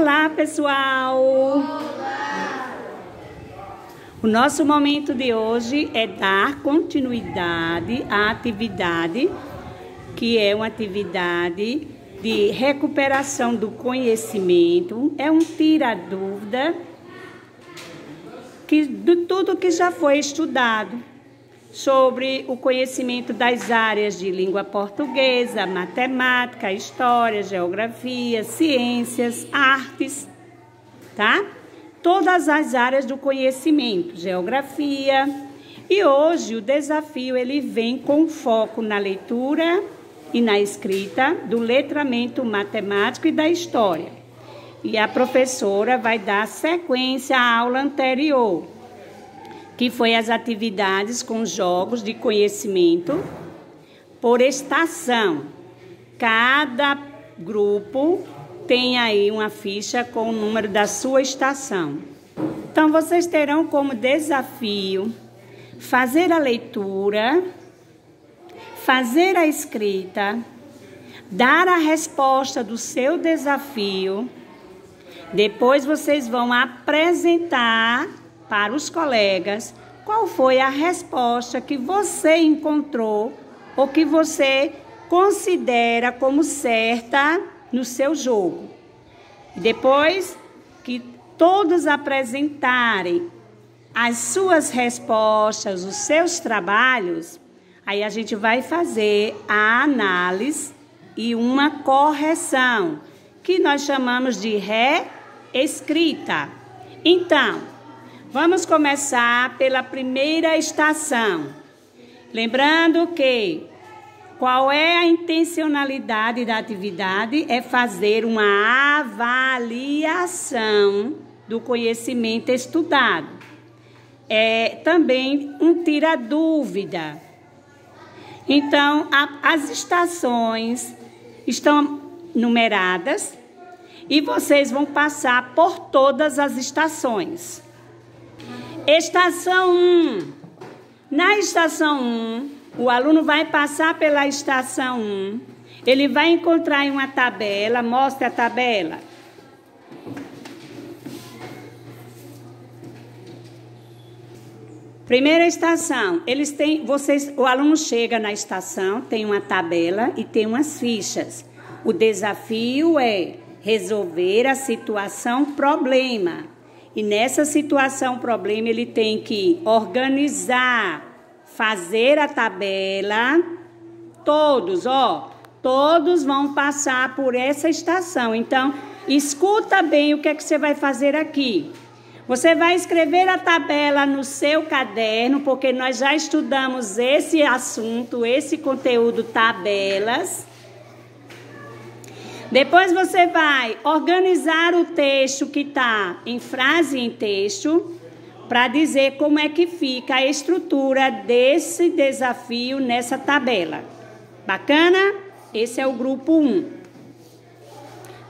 Olá, pessoal! Olá! O nosso momento de hoje é dar continuidade à atividade, que é uma atividade de recuperação do conhecimento, é um tira-dúvida de tudo que já foi estudado sobre o conhecimento das áreas de língua portuguesa, matemática, história, geografia, ciências, artes, tá? Todas as áreas do conhecimento, geografia. E hoje o desafio ele vem com foco na leitura e na escrita do letramento matemático e da história. E a professora vai dar sequência à aula anterior, que foi as atividades com jogos de conhecimento por estação. Cada grupo tem aí uma ficha com o número da sua estação. Então, vocês terão como desafio fazer a leitura, fazer a escrita, dar a resposta do seu desafio. Depois, vocês vão apresentar para os colegas qual foi a resposta que você encontrou ou que você considera como certa no seu jogo. Depois que todos apresentarem as suas respostas, os seus trabalhos, aí a gente vai fazer a análise e uma correção, que nós chamamos de reescrita. Então, vamos começar pela primeira estação. Lembrando que qual é a intencionalidade da atividade? É fazer uma avaliação do conhecimento estudado. É também um tira-dúvida. Então, as estações estão numeradas e vocês vão passar por todas as estações. Estação 1. Na estação 1, o aluno vai passar pela estação 1. Ele vai encontrar em uma tabela, mostra a tabela. Primeira estação, o aluno chega na estação, tem uma tabela e tem umas fichas. O desafio é resolver a situação problema. E nessa situação, problema, ele tem que organizar, fazer a tabela. Todos vão passar por essa estação. Então, escuta bem o que é que você vai fazer aqui. Você vai escrever a tabela no seu caderno, porque nós já estudamos esse assunto, esse conteúdo, tabelas. Depois você vai organizar o texto que está em frase em texto para dizer como é que fica a estrutura desse desafio nessa tabela. Bacana? Esse é o grupo 1.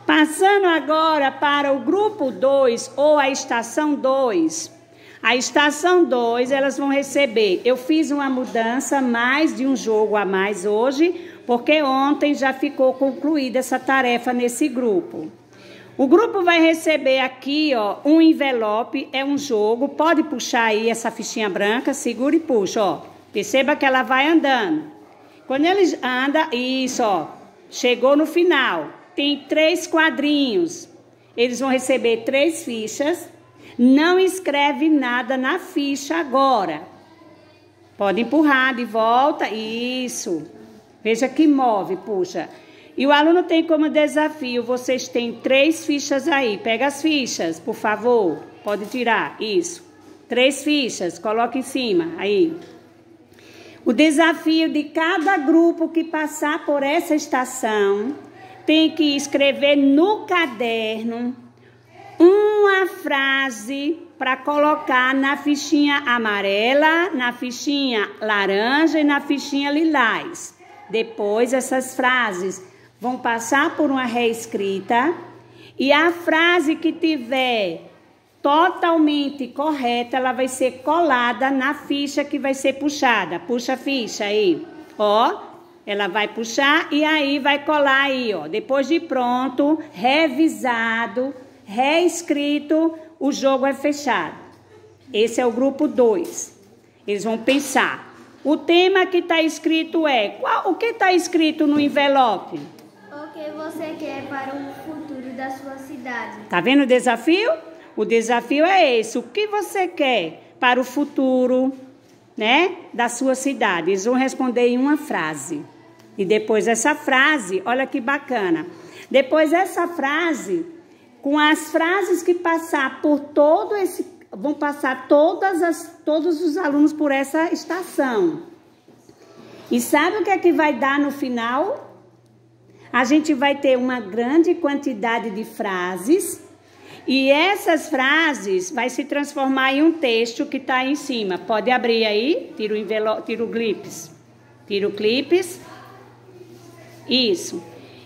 Passando agora para o grupo 2 ou a estação 2. A estação 2, elas vão receber. Eu fiz uma mudança, mais de um jogo a mais hoje, porque ontem já ficou concluída essa tarefa nesse grupo. O grupo vai receber aqui, um envelope, é um jogo. Pode puxar aí essa fichinha branca, segura e puxa, Perceba que ela vai andando. Quando ele anda, chegou no final. Tem 3 quadrinhos. Eles vão receber 3 fichas. Não escreve nada na ficha agora. Pode empurrar de volta, isso. Veja que move, puxa. E o aluno tem como desafio, vocês têm 3 fichas aí. Pega as fichas, por favor. Pode tirar, isso. 3 fichas, coloca em cima, aí. O desafio de cada grupo que passar por essa estação tem que escrever no caderno uma frase para colocar na fichinha amarela, na fichinha laranja e na fichinha lilás. Depois, essas frases vão passar por uma reescrita e a frase que tiver totalmente correta, ela vai ser colada na ficha que vai ser puxada. Puxa a ficha aí, ela vai puxar e aí vai colar aí, Depois de pronto, revisado, reescrito, o jogo é fechado. Esse é o grupo 2. Eles vão pensar. O tema que está escrito é... o que está escrito no envelope? O que você quer para o futuro da sua cidade? Tá vendo o desafio? O desafio é esse. O que você quer para o futuro, né, da sua cidade? Eles vão responder em uma frase. E depois dessa frase, olha que bacana. Depois dessa frase, com as frases que passar por todo esse... Vão passar todos os alunos por essa estação. E sabe o que é que vai dar no final? A gente vai ter uma grande quantidade de frases. E essas frases vai se transformar em um texto que está aí em cima. Pode abrir aí, tira o clipes. Tira o clipes. Isso.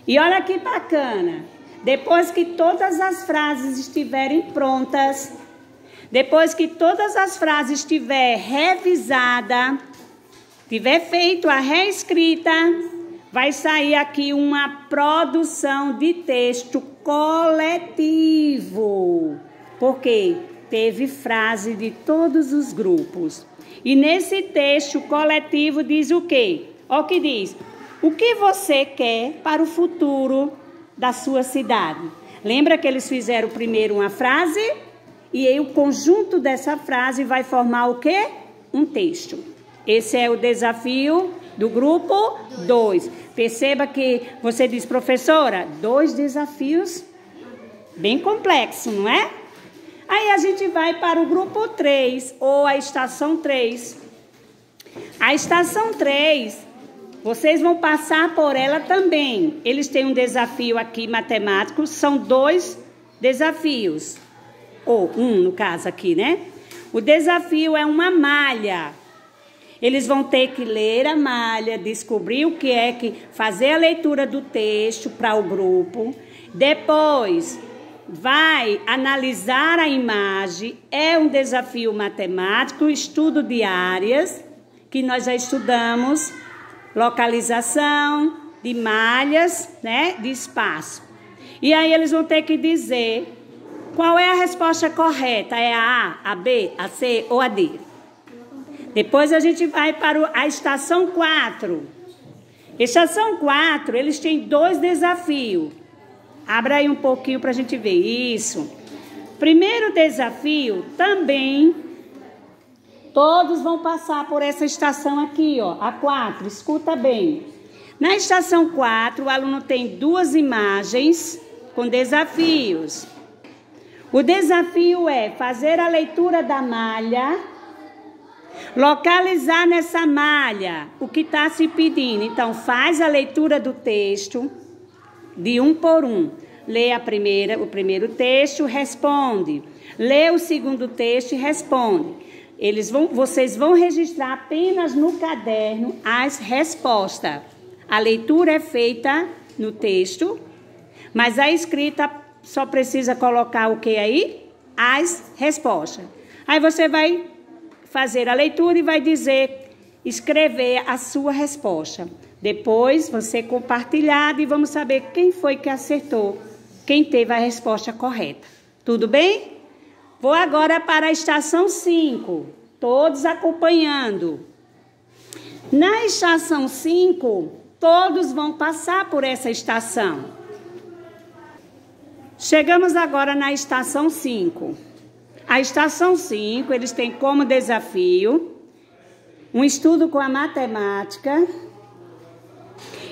E olha que bacana. Depois que todas as frases estiverem prontas, depois que todas as frases estiver revisada, tiver feito a reescrita, vai sair aqui uma produção de texto coletivo. Porque teve frase de todos os grupos. E nesse texto coletivo diz o quê? Olha o que diz. O que você quer para o futuro da sua cidade? Lembra que eles fizeram primeiro uma frase e aí o conjunto dessa frase vai formar o quê? Um texto. Esse é o desafio do grupo 2. Perceba que você diz, professora, 2 desafios bem complexos, não é? Aí a gente vai para o grupo 3, ou a estação 3. A estação 3, vocês vão passar por ela também. Eles têm um desafio aqui matemático, são 2 desafios. Ou no caso aqui, né? O desafio é uma malha. Eles vão ter que ler a malha, descobrir o que é que... Fazer a leitura do texto para o grupo. Depois, vai analisar a imagem. É um desafio matemático, estudo de áreas, que nós já estudamos. Localização de malhas, né? De espaço. E aí eles vão ter que dizer... Qual é a resposta correta? É a A, a B, a C ou a D? Depois a gente vai para a estação 4. Estação 4, eles têm 2 desafios. Abra aí um pouquinho para a gente ver. Isso. Primeiro desafio, também, todos vão passar por essa estação aqui, ó, a 4. Escuta bem. Na estação 4, o aluno tem 2 imagens com desafios. O desafio é fazer a leitura da malha, localizar nessa malha o que está se pedindo. Então, faz a leitura do texto de um por um. Lê o primeiro texto, responde. Lê o segundo texto e responde. Vocês vão registrar apenas no caderno as respostas. A leitura é feita no texto, mas a escrita só precisa colocar o que aí? As respostas. Aí você vai fazer a leitura e vai escrever a sua resposta. Depois você compartilhar e vamos saber quem foi que acertou, quem teve a resposta correta. Tudo bem? Vou agora para a estação 5. Todos acompanhando. Na estação 5, todos vão passar por essa estação. Chegamos agora na estação 5. A estação 5, eles têm como desafio um estudo com a matemática.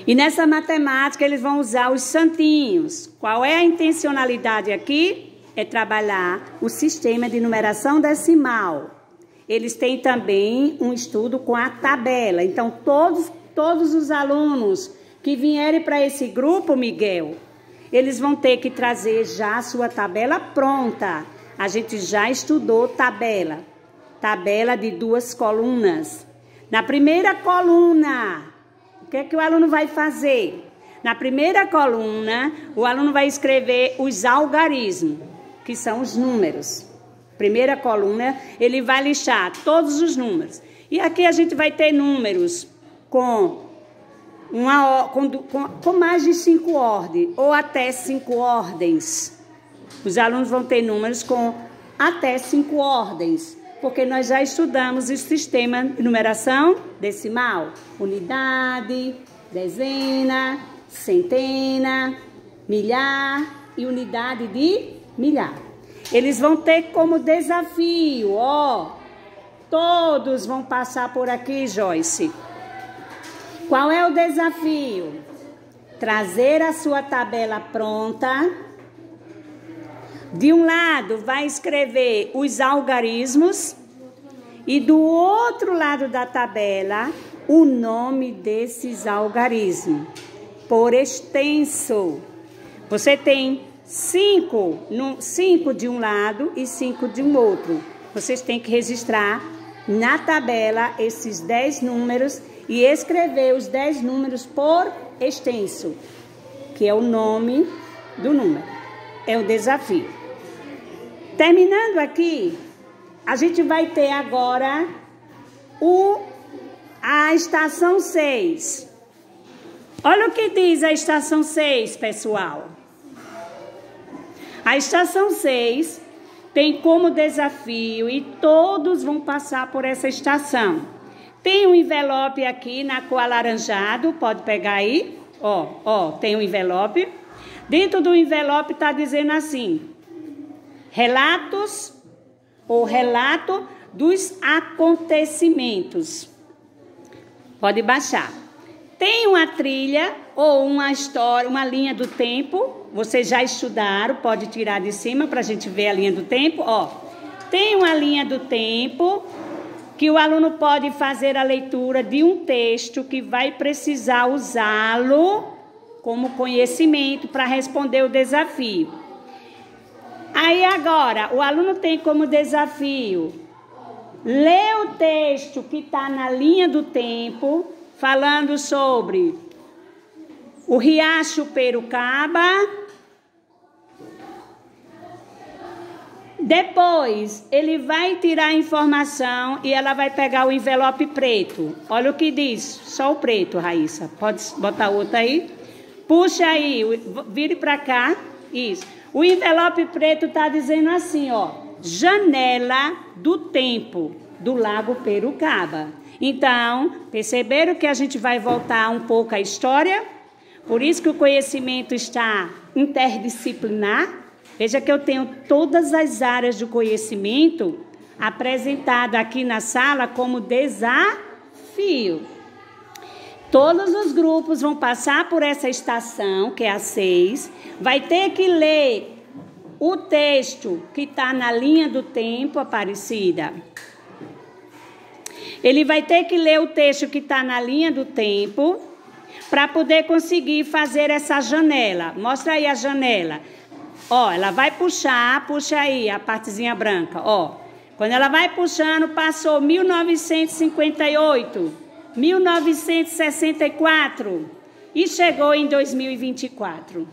E nessa matemática eles vão usar os santinhos. Qual é a intencionalidade aqui? É trabalhar o sistema de numeração decimal. Eles têm também um estudo com a tabela. Então, todos os alunos que vierem para esse grupo, Miguel, eles vão ter que trazer já a sua tabela pronta. A gente já estudou tabela. Tabela de 2 colunas. Na primeira coluna, o que é que o aluno vai fazer? Na primeira coluna, o aluno vai escrever os algarismos, que são os números. Primeira coluna, ele vai listar todos os números. E aqui a gente vai ter números com mais de 5 ordens, ou até 5 ordens. Os alunos vão ter números com até 5 ordens, porque nós já estudamos o sistema de numeração decimal. Unidade, dezena, centena, milhar e unidade de milhar. Eles vão ter como desafio, ó, todos vão passar por aqui, Joyce. Qual é o desafio? Trazer a sua tabela pronta. De um lado vai escrever os algarismos e do outro lado da tabela o nome desses algarismos, por extenso. Você tem 5 de um lado e 5 de um outro. Vocês têm que registrar na tabela esses 10 números e escrever os 10 números por extenso, que é o nome do número. É o desafio. Terminando aqui, a gente vai ter agora a estação 6. Olha o que diz a estação 6, pessoal. A estação 6 tem como desafio, e todos vão passar por essa estação. Tem um envelope aqui na cor alaranjado, pode pegar aí. Ó, tem um envelope. Dentro do envelope está dizendo assim: relatos ou relato dos acontecimentos. Pode baixar. Tem uma trilha ou uma história, uma linha do tempo. Vocês já estudaram, pode tirar de cima para a gente ver a linha do tempo. Ó, tem uma linha do tempo que o aluno pode fazer a leitura de um texto que vai precisar usá-lo como conhecimento para responder o desafio. Aí agora, o aluno tem como desafio ler o texto que está na linha do tempo, falando sobre o Riacho Perucaba. Depois, ele vai tirar a informação e ela vai pegar o envelope preto. Olha o que diz, só o preto, Raíssa. Pode botar outro aí? Puxa aí, vire para cá. Isso. O envelope preto está dizendo assim, ó, janela do tempo do Lago Perucaba. Então, perceberam que a gente vai voltar um pouco à história? Por isso que o conhecimento está interdisciplinar. Veja que eu tenho todas as áreas do conhecimento apresentadas aqui na sala como desafio. Todos os grupos vão passar por essa estação, que é a 6. Vai ter que ler o texto que está na linha do tempo, Aparecida. Ele vai ter que ler o texto que está na linha do tempo para poder conseguir fazer essa janela. Mostra aí a janela. Ó, ela vai puxar, puxa aí a partezinha branca, ó. Quando ela vai puxando, passou 1958, 1964 e chegou em 2024.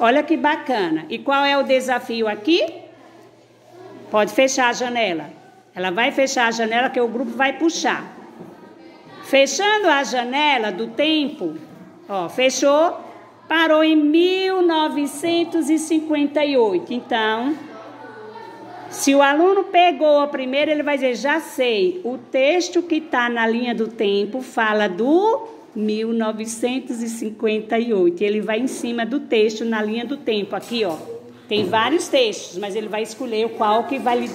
Olha que bacana. E qual é o desafio aqui? Pode fechar a janela. Ela vai fechar a janela que o grupo vai puxar. Fechando a janela do tempo, ó, fechou, parou em 1958. Então, se o aluno pegou a primeira, ele vai dizer, já sei, o texto que está na linha do tempo fala do 1958. Ele vai em cima do texto na linha do tempo. Aqui, ó, tem vários textos, mas ele vai escolher qual que vai lhe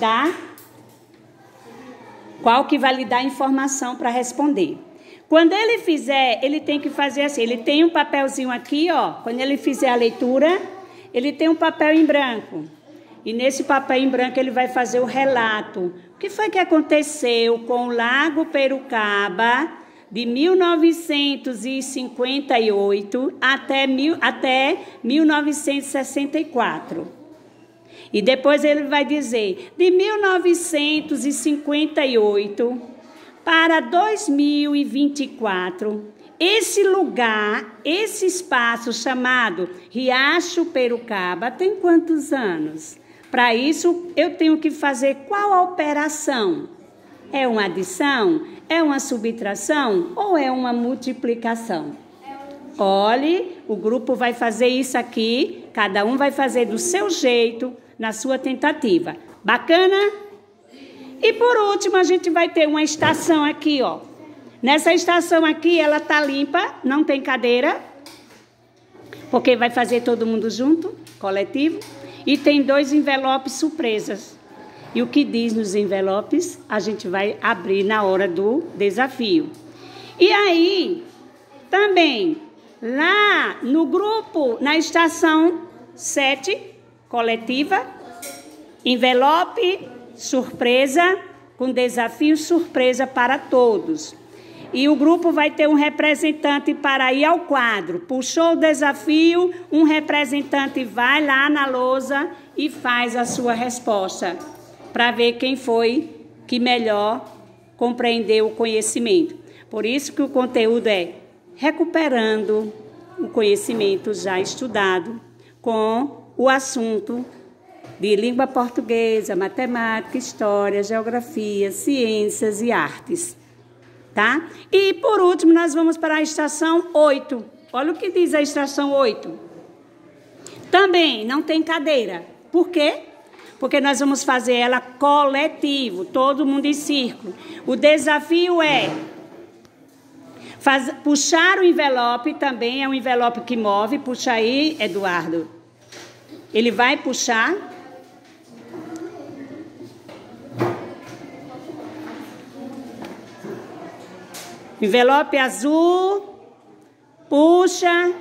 dar informação para responder. Quando ele fizer, ele tem que fazer assim, ele tem um papelzinho aqui, ó, quando ele fizer a leitura, ele tem um papel em branco. E nesse papel em branco ele vai fazer o relato. O que foi que aconteceu com o Lago Perucaba de 1958 até 1964. E depois ele vai dizer, de 1958 para 2024, esse lugar, esse espaço chamado Riacho Perucaba tem quantos anos? Para isso, eu tenho que fazer qual a operação? É uma adição? É uma subtração? Ou é uma multiplicação? Olhe, o grupo vai fazer isso aqui, cada um vai fazer do seu jeito, na sua tentativa. Bacana? E por último, a gente vai ter uma estação aqui, ó. Nessa estação aqui, ela tá limpa, não tem cadeira, porque vai fazer todo mundo junto, coletivo. E tem 2 envelopes surpresas. E o que diz nos envelopes, a gente vai abrir na hora do desafio. E aí, também, lá no grupo, na estação 7, coletiva, envelope surpresa, com desafio surpresa para todos. E o grupo vai ter um representante para ir ao quadro. Puxou o desafio, um representante vai lá na lousa e faz a sua resposta, para ver quem foi que melhor compreendeu o conhecimento. Por isso que o conteúdo é recuperando o conhecimento já estudado com o assunto de língua portuguesa, matemática, história, geografia, ciências e artes. Tá? E, por último, nós vamos para a estação 8. Olha o que diz a estação 8. Também não tem cadeira. Por quê? Porque nós vamos fazer ela coletivo, todo mundo em círculo. O desafio é puxar o envelope, também é um envelope que move. Puxa aí, Eduardo. Ele vai puxar. Envelope azul, puxa,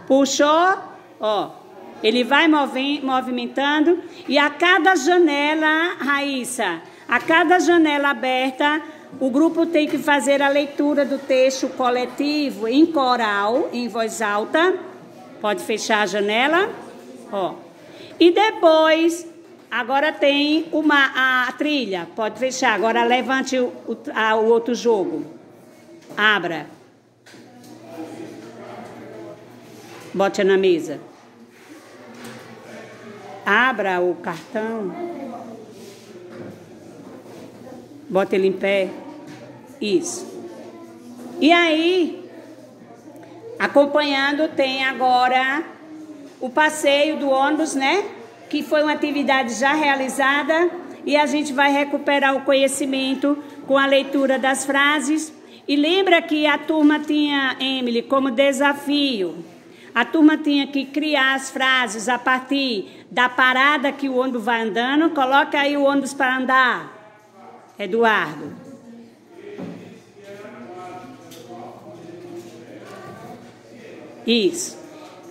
puxou, ó. Ele vai movimentando e a cada janela, Raíssa, a cada janela aberta, o grupo tem que fazer a leitura do texto coletivo em coral, em voz alta. Pode fechar a janela, ó. E depois, agora tem a trilha, pode fechar. Agora levante o outro jogo. Abra. Bote na mesa. Abra o cartão. Bote ele em pé. Isso. E aí, acompanhando, tem agora o passeio do ônibus, né? Que foi uma atividade já realizada e a gente vai recuperar o conhecimento com a leitura das frases. E lembra que a turma tinha, Emily, como desafio, a turma tinha que criar as frases a partir da parada que o ônibus vai andando. Coloca aí o ônibus para andar, Eduardo. Isso.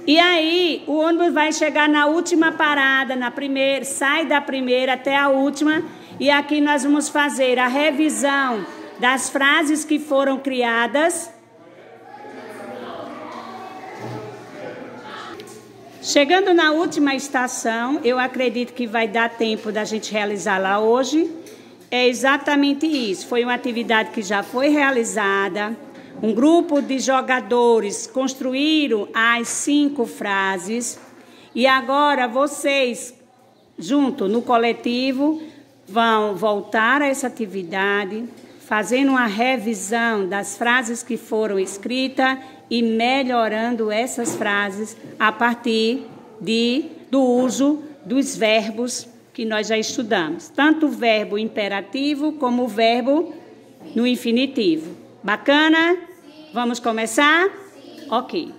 E aí, o ônibus vai chegar na última parada, na primeira, sai da primeira até a última, e aqui nós vamos fazer a revisão das frases que foram criadas. Chegando na última estação, eu acredito que vai dar tempo da gente realizar lá hoje. É exatamente isso, foi uma atividade que já foi realizada. Um grupo de jogadores construíram as 5 frases e agora vocês, junto no coletivo, vão voltar a essa atividade, fazendo uma revisão das frases que foram escritas e melhorando essas frases a partir do uso dos verbos que nós já estudamos. Tanto o verbo imperativo como o verbo no infinitivo. Bacana? Vamos começar? Ok.